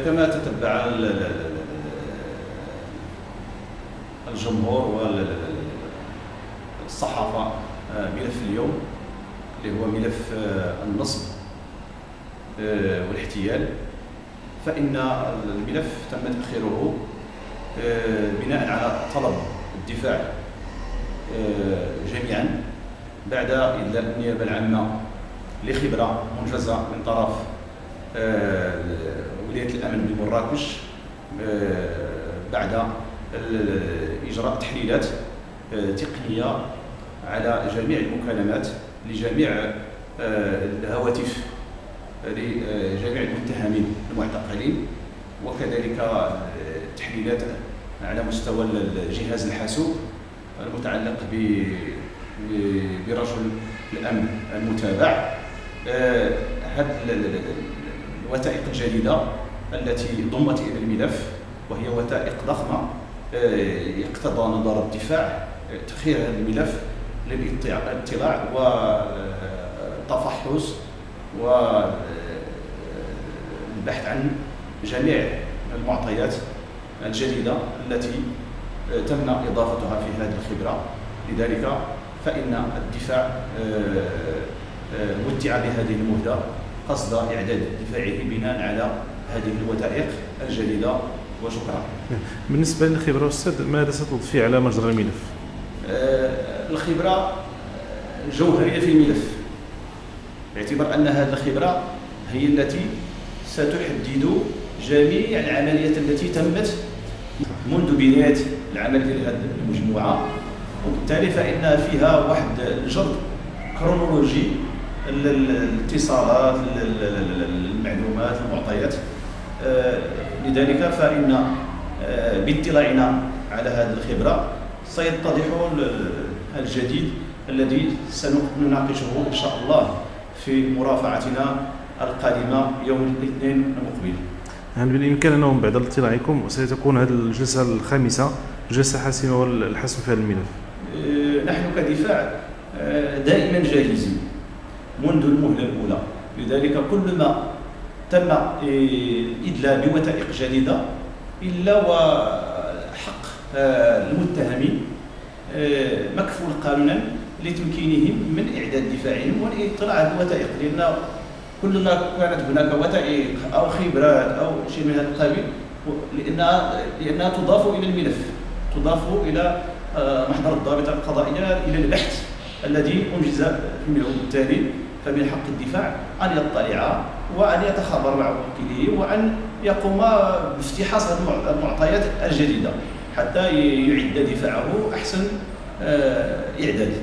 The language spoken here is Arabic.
كما تتبع الجمهور والصحافة ملف اليوم اللي هو ملف النصب والاحتيال، فإن الملف تم تأخيره بناء على طلب الدفاع جميعا بعد إدلاء النيابة العامة لخبرة منجزة من طرف ولاية الأمن بمراكش بعد إجراء تحليلات تقنية على جميع المكالمات لجميع الهواتف لجميع المتهمين المعتقلين، وكذلك تحليلات على مستوى الجهاز الحاسوب المتعلق برجل الأمن المتابع. هذه الوثائق الجديدة التي ضمت إلى الملف وهي وثائق ضخمة اقتضى نظر الدفاع تأخير هذا الملف للاطلاع والتفحص والبحث عن جميع المعطيات الجديدة التي تم إضافتها في هذه الخبرة. لذلك فإن الدفاع متع بهذه المهلة قصد إعداد دفاعه بناء على هذه الوثائق الجديدة، وشكرا. بالنسبة للخبرة أستاذ، ماذا ستضفي على مجرى الملف؟ الخبرة جوهرية في الملف، باعتبار أن هذه الخبرة هي التي ستحدد جميع العمليات التي تمت منذ بداية العمل ديال هذه المجموعة، وبالتالي فإن فيها واحد الجرد كرونولوجي الاتصالات المعلومات المعطيات. لذلك فإن باطلاعنا على هذه الخبرة سيتضح الجديد الذي سنناقشه إن شاء الله في مرافعتنا القادمة يوم الاثنين المقبل. هل بالإمكان أنهم بعد اطلاعكم ستكون هذه الجلسة الخامسة جلسة حاسمة والحسم في هذا الملف؟ نحن كدفاع دائما جاهزين منذ المهلة الأولى، لذلك كل ما تم الإدلاء بوثائق جديدة إلا وحق المتهمين مكفول قانونا لتمكينهم من إعداد دفاعهم والاطلاع على الوثائق، لأن كلما كانت هناك وثائق أو خبرات أو شيء من هذا القبيل لأنها تضاف إلى الملف، تضاف إلى محضر الضابطة القضائية إلى البحث الذي أنجز منه. بالتالي فمن حق الدفاع أن يطلع وأن يتخابر مع وكيله وأن يقوم بافتحاص المعطيات الجديدة حتى يعد دفاعه أحسن إعداد.